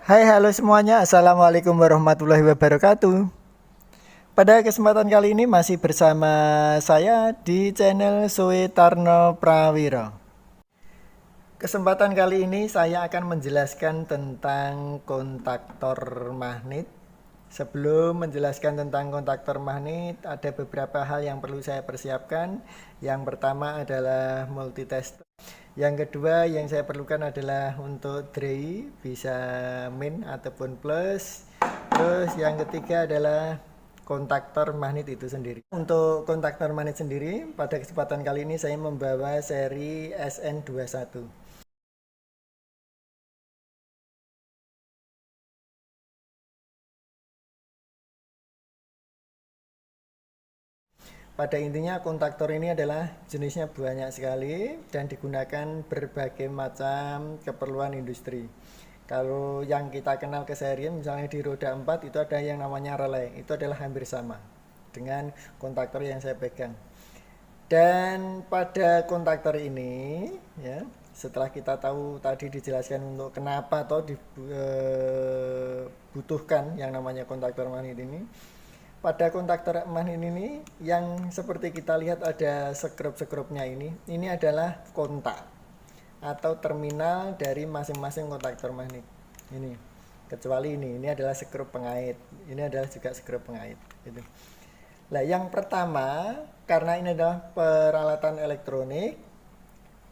Hai, halo semuanya. Assalamualaikum warahmatullahi wabarakatuh. Pada kesempatan kali ini masih bersama saya di channel Suetarno Prawiro. Kesempatan kali ini saya akan menjelaskan tentang kontaktor magnet. Sebelum menjelaskan tentang kontaktor magnet, ada beberapa hal yang perlu saya persiapkan. Yang pertama adalah multitester. Yang kedua yang saya perlukan adalah untuk dray, bisa min ataupun plus. Terus yang ketiga adalah kontaktor magnet itu sendiri. Untuk kontaktor magnet sendiri, pada kesempatan kali ini saya membawa seri SN21. Pada intinya kontaktor ini adalah jenisnya banyak sekali dan digunakan berbagai macam keperluan industri. Kalau yang kita kenal keseharian misalnya di roda 4 itu ada yang namanya relay, itu adalah hampir sama dengan kontaktor yang saya pegang. Dan pada kontaktor ini ya, setelah kita tahu tadi dijelaskan untuk kenapa atau dibutuhkan yang namanya kontaktor magnet ini, pada kontaktor magnet ini yang seperti kita lihat ada sekrup-sekrupnya ini adalah kontak atau terminal dari masing-masing kontaktor magnet. Ini kecuali ini adalah sekrup pengait, ini adalah juga sekrup pengait gitu. Nah, yang pertama, karena ini adalah peralatan elektronik,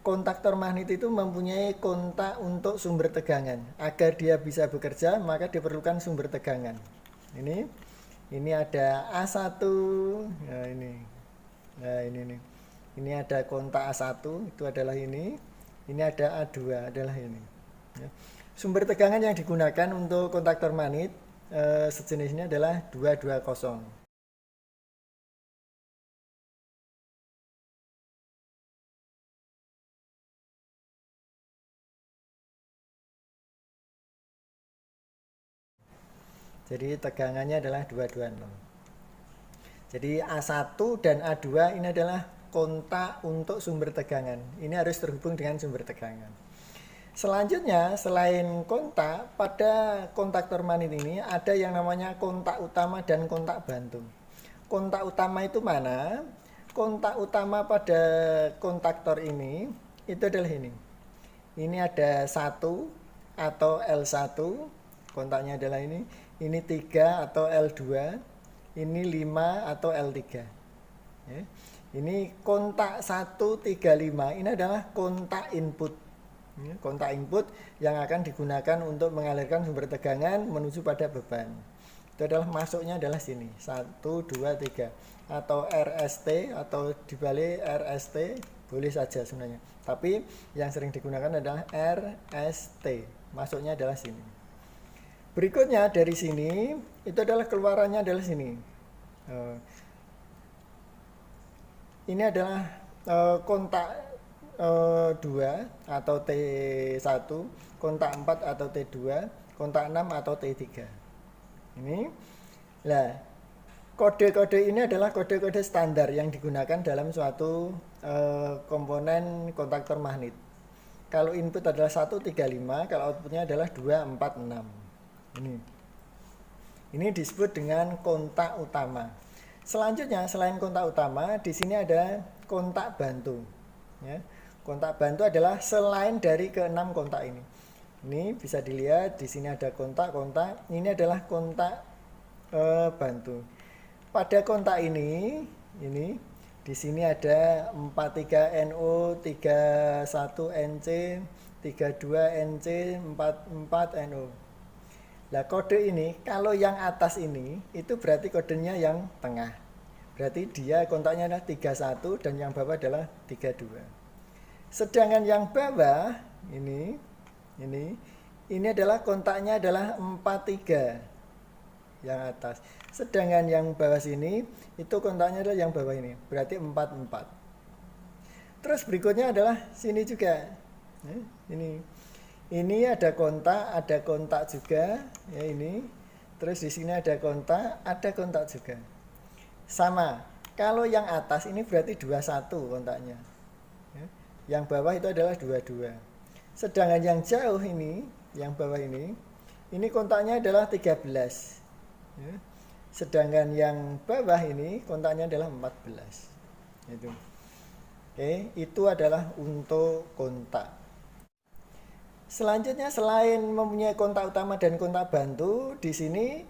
kontaktor magnet itu mempunyai kontak untuk sumber tegangan. Agar dia bisa bekerja, maka diperlukan sumber tegangan. Ini ada A1. Nah, ini. Nah, ini nih. Ini ada kontak A1, itu adalah ini. Ini ada A2, adalah ini. Ya. Sumber tegangan yang digunakan untuk kontaktor magnet sejenis ini adalah 220. Jadi tegangannya adalah 220. Jadi A1 dan A2 ini adalah kontak untuk sumber tegangan. Ini harus terhubung dengan sumber tegangan. Selanjutnya, selain kontak, pada kontaktor magnet ini ada yang namanya kontak utama dan kontak bantu. Kontak utama itu mana? Kontak utama pada kontaktor ini itu adalah ini. Ini ada 1 atau L1, kontaknya adalah ini. Ini 3 atau L2, ini 5 atau L3. Ya. Ini kontak 135, ini adalah kontak input. Ya, kontak input yang akan digunakan untuk mengalirkan sumber tegangan menuju pada beban. Itu adalah masuknya adalah sini, 1, 2, 3. Atau RST atau dibalik RST boleh saja sebenarnya. Tapi yang sering digunakan adalah RST. Masuknya adalah sini. Berikutnya dari sini itu adalah keluarannya adalah sini. Ini adalah kontak 2 atau T1, kontak 4 atau T2, kontak 6 atau T3. Ini. Nah, kode-kode ini adalah kode-kode standar yang digunakan dalam suatu komponen kontaktor magnet. Kalau input adalah 135, kalau outputnya adalah 246. Ini disebut dengan kontak utama. Selanjutnya, selain kontak utama, di sini ada kontak bantu. Ya. Kontak bantu adalah selain dari keenam kontak ini. Ini bisa dilihat di sini ada kontak-kontak. Ini adalah kontak bantu. Pada kontak ini di sini ada 43NO, 31NC, 32NC, 44NO. Nah, kode ini kalau yang atas ini itu berarti kodenya yang tengah. Berarti dia kontaknya adalah 31 dan yang bawah adalah 32. Sedangkan yang bawah ini adalah kontaknya adalah 43 yang atas. Sedangkan yang bawah sini itu kontaknya adalah yang bawah ini, berarti 44. Terus berikutnya adalah sini juga. Ini ada kontak juga ya ini. Terus di sini ada kontak juga. Sama. Kalau yang atas ini berarti 21 kontaknya. Ya. Yang bawah itu adalah 22. Sedangkan yang jauh ini, yang bawah ini ini kontaknya adalah 13 ya. Sedangkan yang bawah ini kontaknya adalah 14 itu. Oke, itu adalah untuk kontak. Selanjutnya selain mempunyai kontak utama dan kontak bantu, di sini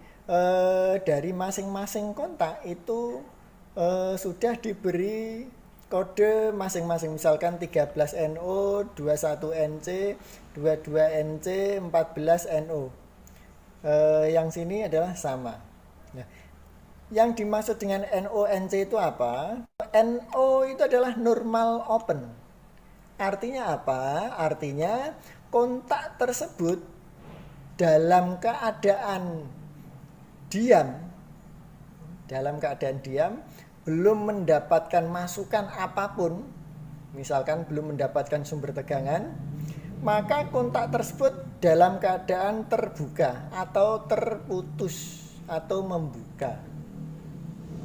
dari masing-masing kontak itu sudah diberi kode masing-masing, misalkan 13NO, 21NC, 22NC, 14NO. Yang sini adalah sama. Nah, yang dimaksud dengan NONC itu apa? NO itu adalah normal open. Artinya apa? Artinya kontak tersebut dalam keadaan diam, belum mendapatkan masukan apapun, misalkan belum mendapatkan sumber tegangan, maka kontak tersebut dalam keadaan terbuka atau terputus atau membuka.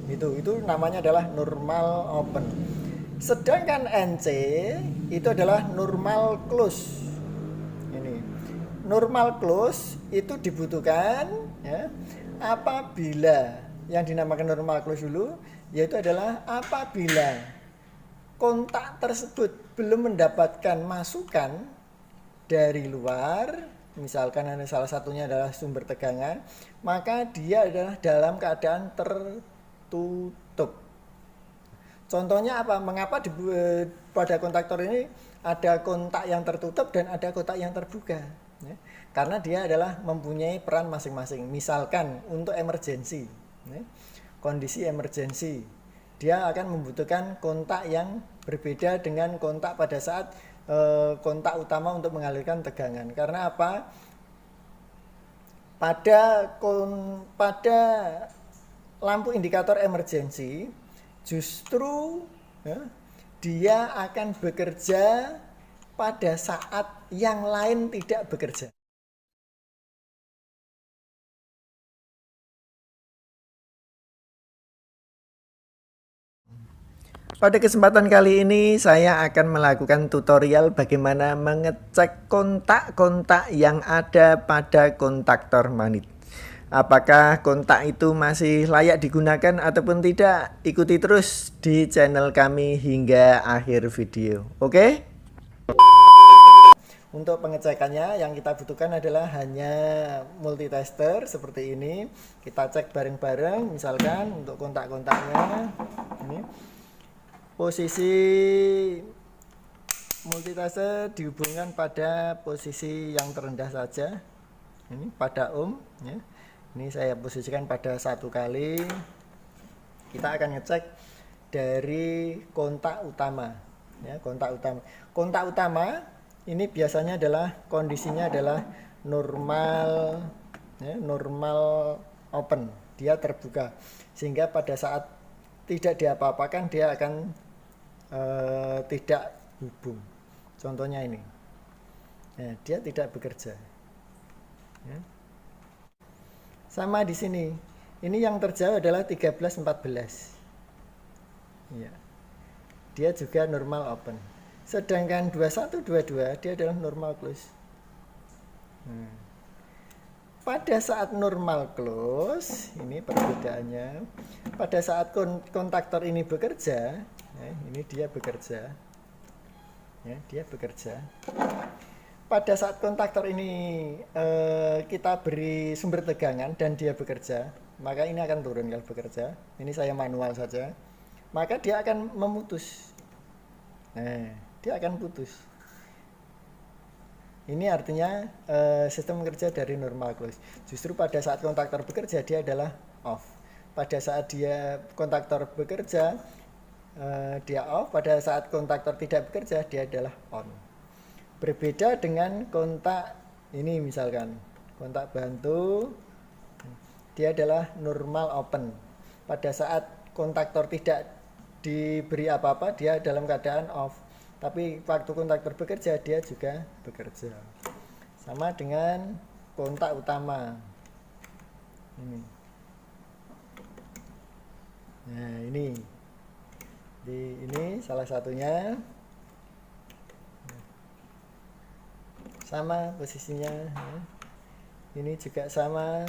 Itu namanya adalah normal open. Sedangkan NC itu adalah normal close. Ini normal close itu dibutuhkan ya, apabila yang dinamakan normal close dulu, yaitu adalah apabila kontak tersebut belum mendapatkan masukan dari luar, misalkan salah satunya adalah sumber tegangan, maka dia adalah dalam keadaan tertutup. Contohnya apa? Mengapa pada kontaktor ini ada kontak yang tertutup dan ada kontak yang terbuka? Ya, karena dia adalah mempunyai peran masing-masing. Misalkan untuk emergensi, ya, kondisi emergensi, dia akan membutuhkan kontak yang berbeda dengan kontak pada saat kontak utama untuk mengalirkan tegangan. Karena apa? Pada lampu indikator emergensi justru ya, dia akan bekerja pada saat yang lain tidak bekerja. Pada kesempatan kali ini saya akan melakukan tutorial bagaimana mengecek kontak-kontak yang ada pada kontaktor magnet. Apakah kontak itu masih layak digunakan ataupun tidak? Ikuti terus di channel kami hingga akhir video. Oke? Untuk pengecekannya yang kita butuhkan adalah hanya multitester seperti ini. Kita cek bareng-bareng, misalkan untuk kontak-kontaknya ini. Posisi multitester dihubungkan pada posisi yang terendah saja, ini pada ohm ya. Ini saya posisikan pada 1 kali. Kita akan ngecek dari kontak utama ya, kontak utama ini biasanya adalah kondisinya adalah normal ya, normal open, dia terbuka, sehingga pada saat tidak diapa-apakan dia akan tidak hubung. Contohnya ini ya, dia tidak bekerja ya. Sama di sini, ini yang terjauh adalah 13-14 ya, dia juga normal open. Sedangkan 21-22 dia adalah normal close. Pada saat normal close, ini perbedaannya. Pada saat kontaktor ini bekerja, ya, ini dia bekerja, ya, dia bekerja. Pada saat kontaktor ini kita beri sumber tegangan dan dia bekerja, maka ini akan turun kalau bekerja. Ini saya manual saja, maka dia akan memutus. Nah, dia akan putus. Ini artinya sistem kerja dari normal close. Justru pada saat kontaktor bekerja dia adalah off. Pada saat dia kontaktor bekerja dia off. Pada saat kontaktor tidak bekerja dia adalah on. Berbeda dengan kontak ini, misalkan kontak bantu, dia adalah normal open. Pada saat kontaktor tidak diberi apa-apa dia dalam keadaan off. Tapi waktu kontaktor bekerja dia juga bekerja. Sama dengan kontak utama. Nah, ini salah satunya. Sama posisinya ya. Ini juga sama.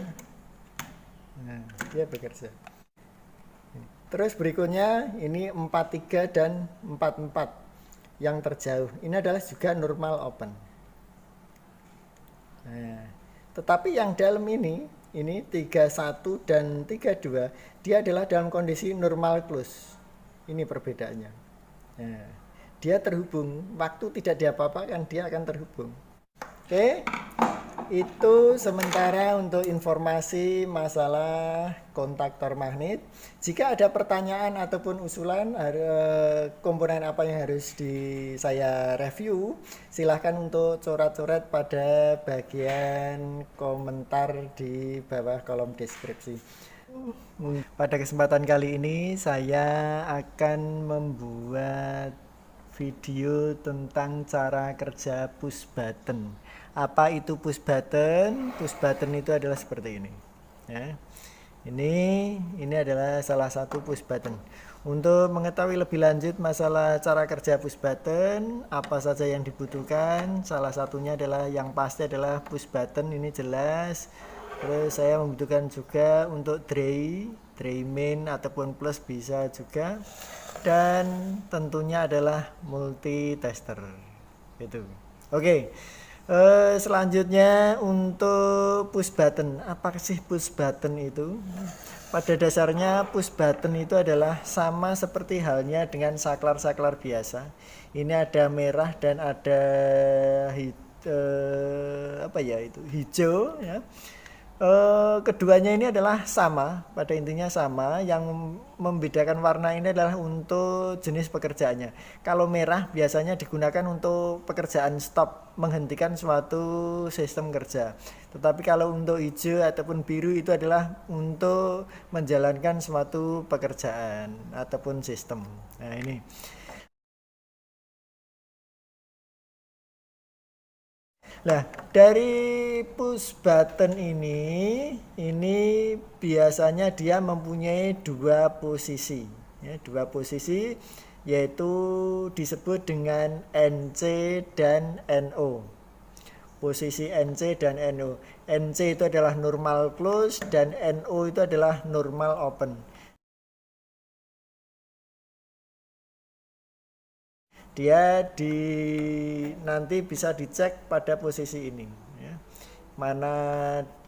Nah, dia bekerja. Terus berikutnya ini 43 dan 44 yang terjauh. Ini adalah juga normal open. Nah, tetapi yang dalam ini 31 dan 32 dia adalah dalam kondisi normal close. Ini perbedaannya. Nah, dia terhubung. Waktu tidak diapa-apakan dia akan terhubung. Oke. Itu sementara untuk informasi masalah kontaktor magnet. Jika ada pertanyaan ataupun usulan komponen apa yang harus saya review, silahkan untuk coret-coret pada bagian komentar di bawah kolom deskripsi. Pada kesempatan kali ini saya akan membuat video tentang cara kerja push button. Apa itu push button? Push button itu adalah seperti ini. Ya. Ini adalah salah satu push button. Untuk mengetahui lebih lanjut masalah cara kerja push button, apa saja yang dibutuhkan, salah satunya adalah yang pasti adalah push button, ini jelas. Terus saya membutuhkan juga untuk tray main ataupun plus bisa juga. Dan tentunya adalah multitester. Itu. Oke. Selanjutnya untuk push button. Apa sih push button itu? Pada dasarnya push button itu adalah sama seperti halnya dengan saklar-saklar biasa. Ini ada merah dan ada hijau ya. Keduanya ini adalah sama, pada intinya sama. Yang membedakan warna ini adalah untuk jenis pekerjaannya. Kalau merah biasanya digunakan untuk pekerjaan stop, menghentikan suatu sistem kerja. Tetapi kalau untuk hijau ataupun biru itu adalah untuk menjalankan suatu pekerjaan ataupun sistem. Nah ini. Nah, dari push button ini biasanya dia mempunyai dua posisi, ya, dua posisi yaitu disebut dengan NC dan NO. Posisi NC dan NO. NC itu adalah normal close dan NO itu adalah normal open. Dia nanti bisa dicek pada posisi ini ya. Mana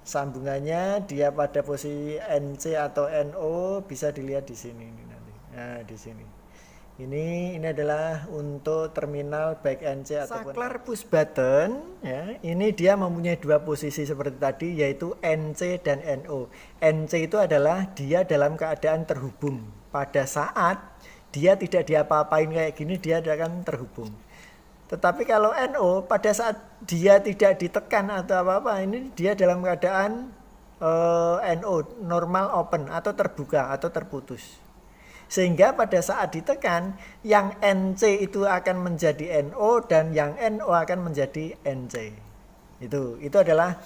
sambungannya dia pada posisi NC atau NO bisa dilihat di sini nanti. Nah, di sini. Ini adalah untuk terminal baik NC ataupun saklar push button ya. Ini dia mempunyai dua posisi seperti tadi yaitu NC dan NO. NC itu adalah dia dalam keadaan terhubung. Pada saat dia tidak diapa-apain kayak gini dia akan terhubung. Tetapi kalau NO pada saat dia tidak ditekan atau apa-apa ini dia dalam keadaan NO normal open atau terbuka atau terputus. Sehingga pada saat ditekan yang NC itu akan menjadi NO dan yang NO akan menjadi NC. Itu adalah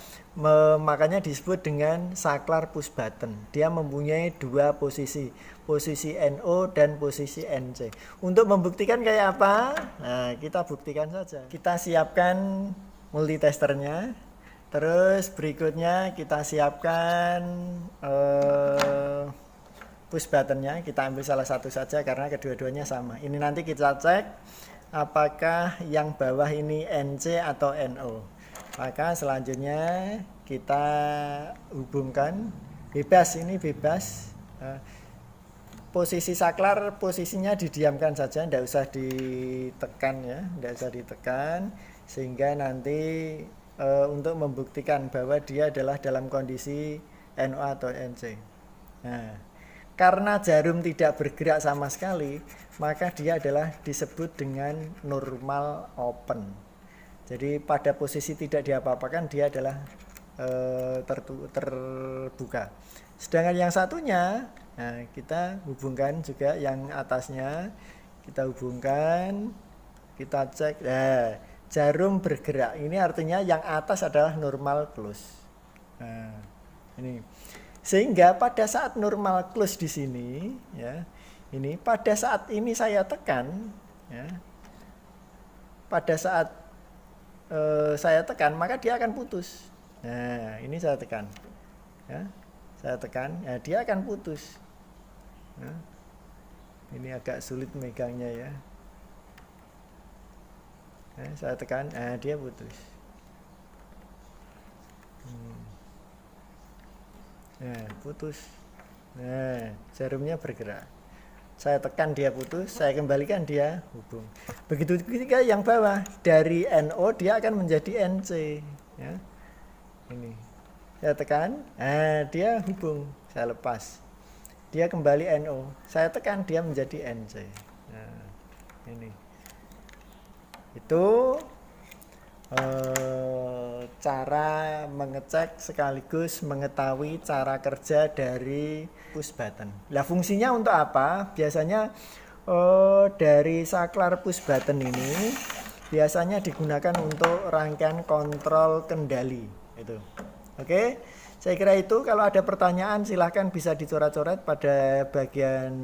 makanya disebut dengan saklar push button. Dia mempunyai dua posisi NO dan posisi NC. Untuk membuktikan kayak apa? Nah, kita buktikan saja. Kita siapkan multitesternya. Terus berikutnya kita siapkan push buttonnya. Kita ambil salah satu saja karena kedua-duanya sama. Ini nanti kita cek apakah yang bawah ini NC atau NO. Maka selanjutnya kita hubungkan bebas, ini bebas. Posisi saklar posisinya didiamkan saja, tidak usah ditekan ya, tidak usah ditekan sehingga nanti untuk membuktikan bahwa dia adalah dalam kondisi NO atau NC. Nah, karena jarum tidak bergerak sama sekali, maka dia adalah disebut dengan normal open. Jadi pada posisi tidak diapa-apakan dia adalah terbuka. Sedangkan yang satunya, nah, kita hubungkan juga yang atasnya, kita hubungkan, kita cek, jarum bergerak. Ini artinya yang atas adalah normal close. Nah, ini. Sehingga pada saat normal close di sini, ya, ini pada saat ini saya tekan, ya, pada saat saya tekan maka dia akan putus. Nah, ini saya tekan. Ya, saya tekan, ya dia akan putus. Nah, ini agak sulit megangnya ya. Nah, saya tekan, nah dia putus. Nah, putus. Nah, jarumnya bergerak. Saya tekan dia putus, saya kembalikan dia hubung. Begitu juga yang bawah, dari NO dia akan menjadi NC. Ya. Ini. Saya tekan, dia hubung, saya lepas. Dia kembali NO. Saya tekan dia menjadi NC. Nah, ini. Itu cara mengecek sekaligus mengetahui cara kerja dari push button. Nah, fungsinya untuk apa? Biasanya dari saklar push button ini biasanya digunakan untuk rangkaian kontrol kendali itu. Oke, saya kira itu. Kalau ada pertanyaan silahkan bisa dicoret-coret pada bagian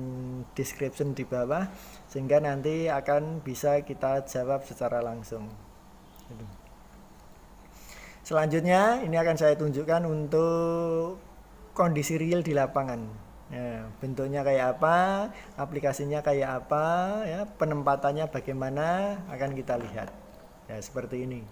description di bawah, sehingga nanti akan bisa kita jawab secara langsung. Selanjutnya ini akan saya tunjukkan untuk kondisi real di lapangan. Ya, bentuknya kayak apa, aplikasinya kayak apa, ya, penempatannya bagaimana akan kita lihat. Ya, seperti ini.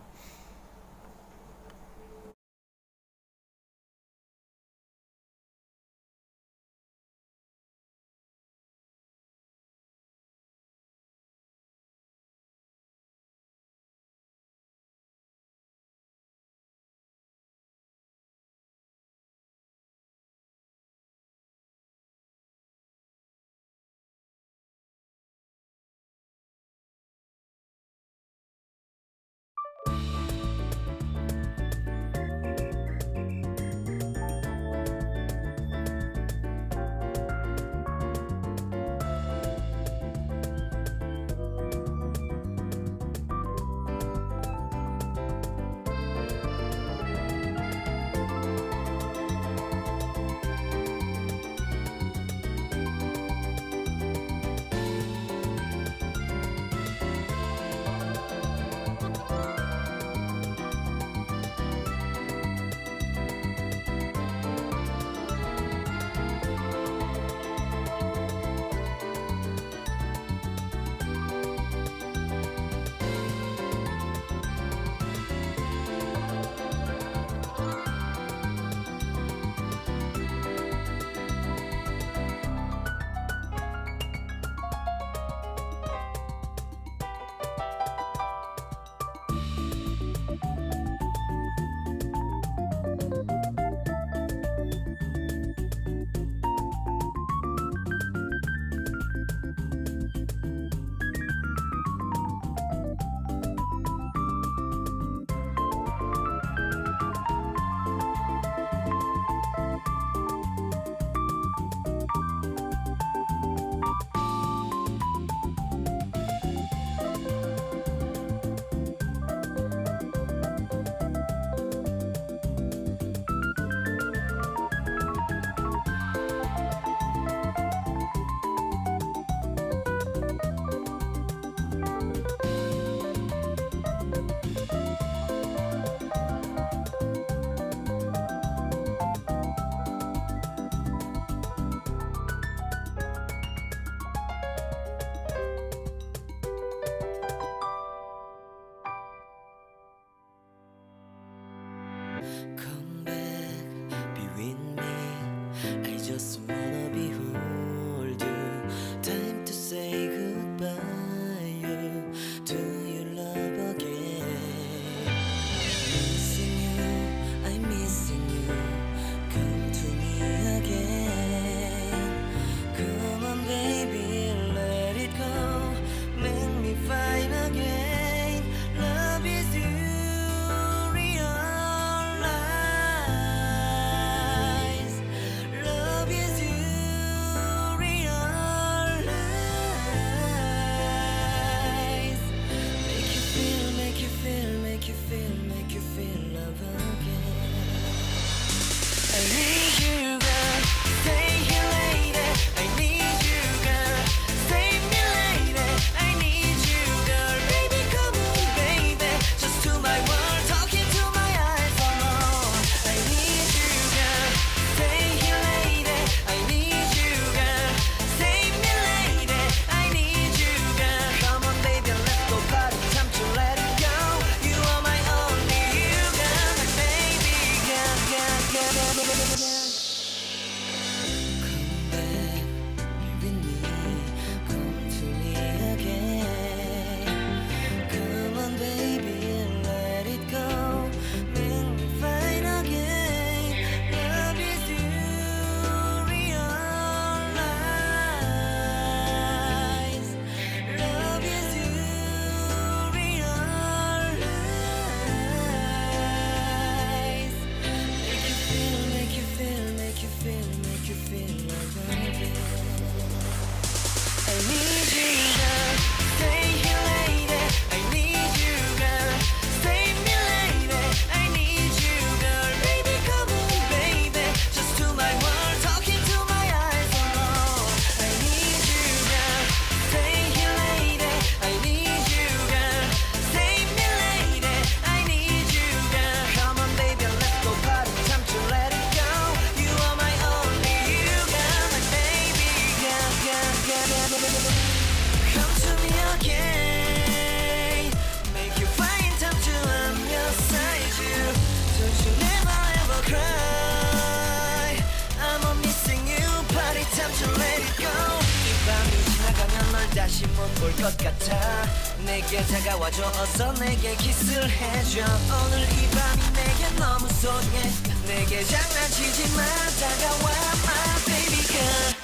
다시 못 볼 것 같아 내게 다가와줘 어서 내게 키스를 해줘 오늘 이 밤이 내게 너무 소중해 내게 장난치지 마 다가와 my baby girl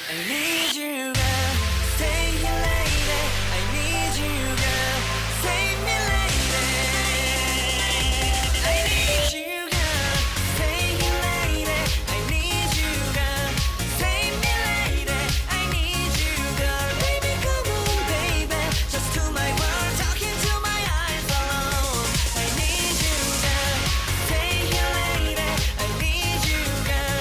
I need you girl stay here lady I need you girl save me lady I need you girl stay here lady I need you girl save me lady I need you girl baby come on baby just to my world talking to my eyes alone I need you girl stay here lady I need you girl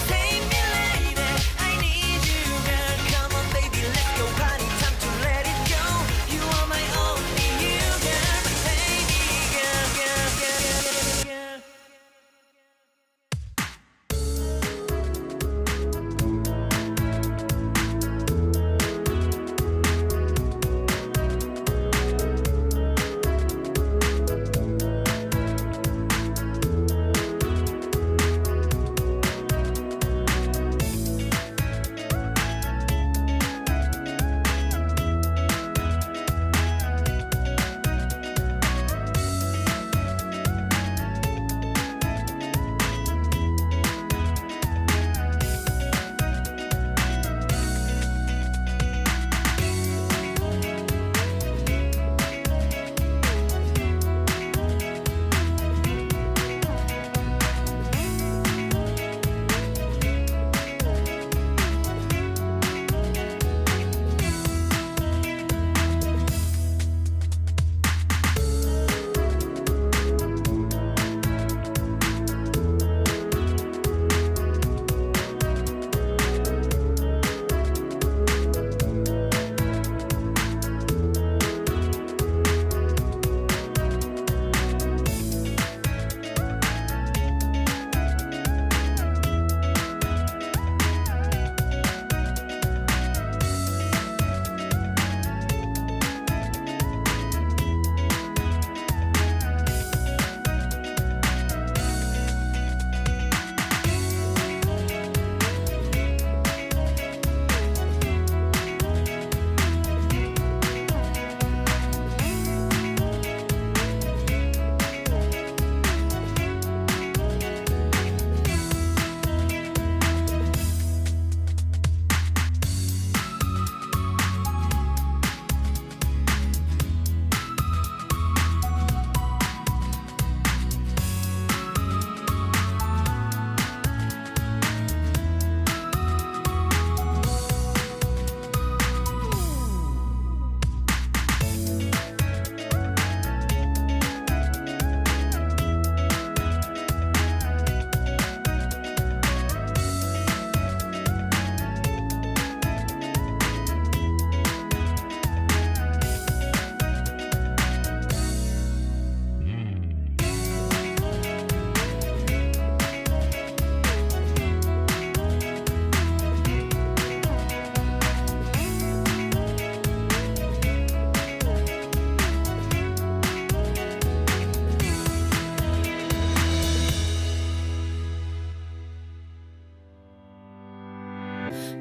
save me lady I need you girl come on baby let's go party time to let it go you are my only you girl baby girl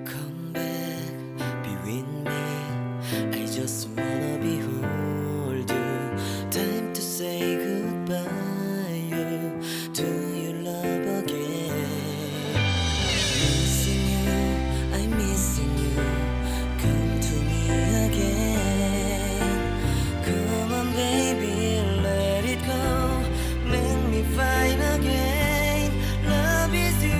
Come back, be with me. I just wanna behold you. Time to say goodbye you, to your love again. Missing you, I'm missing you. Come to me again. Come on, baby, let it go. Make me fine again. Love is you.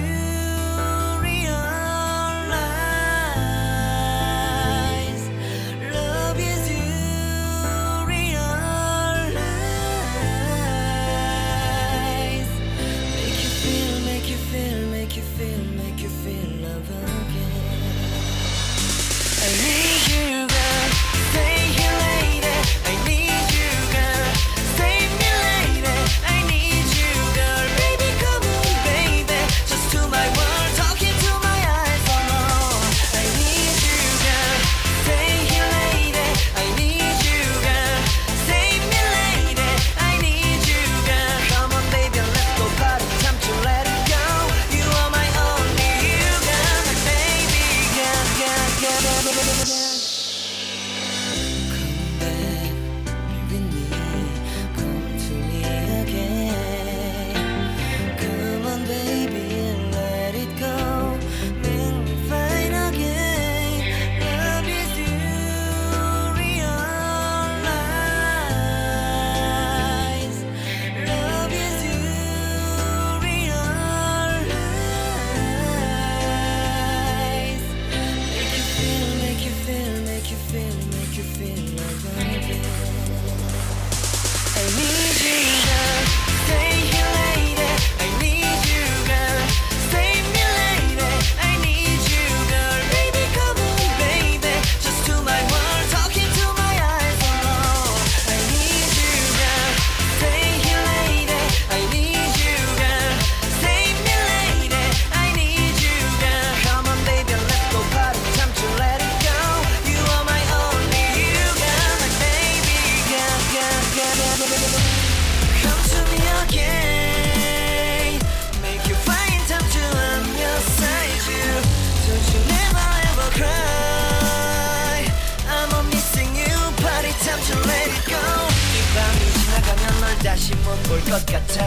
올 것 같아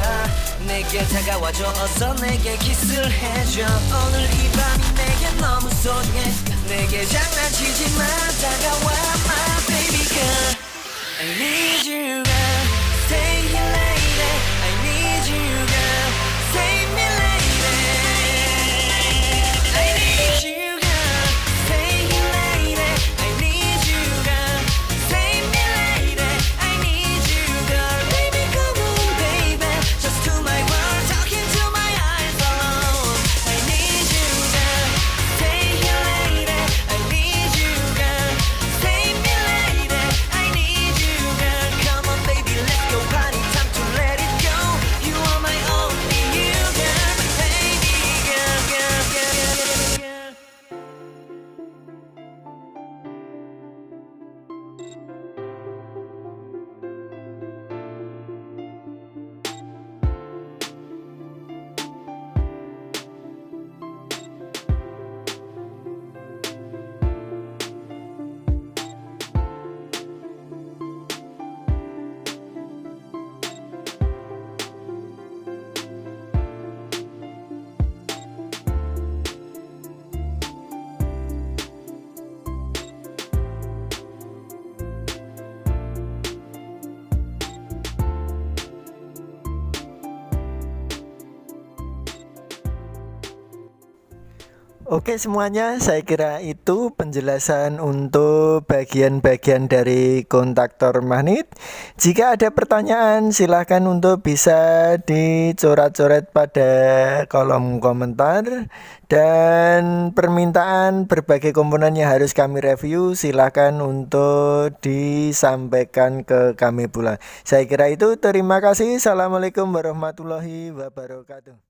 내게 다가와줘 어서 내게 키스를 해줘 오늘 이 밤이 내게 너무 소중해 내게 장난치지 마 다가와 my baby girl I need you girl stay here lady I need you girl save me lady I need you girl stay here lady I need you girl save me lady I need you girl baby come on baby just to my world talking to my eyes alone I need you girl stay here lady I need you girl save me lady I need you girl come on baby let's go party time to let it go you are my only you girl baby girl girl girl girl girl Oke semuanya, saya kira itu penjelasan untuk bagian-bagian dari kontaktor magnet. Jika ada pertanyaan silahkan untuk bisa dicoret-coret pada kolom komentar. Dan permintaan berbagai komponen yang harus kami review silahkan untuk disampaikan ke kami pula. Saya kira itu, terima kasih. Assalamualaikum warahmatullahi wabarakatuh.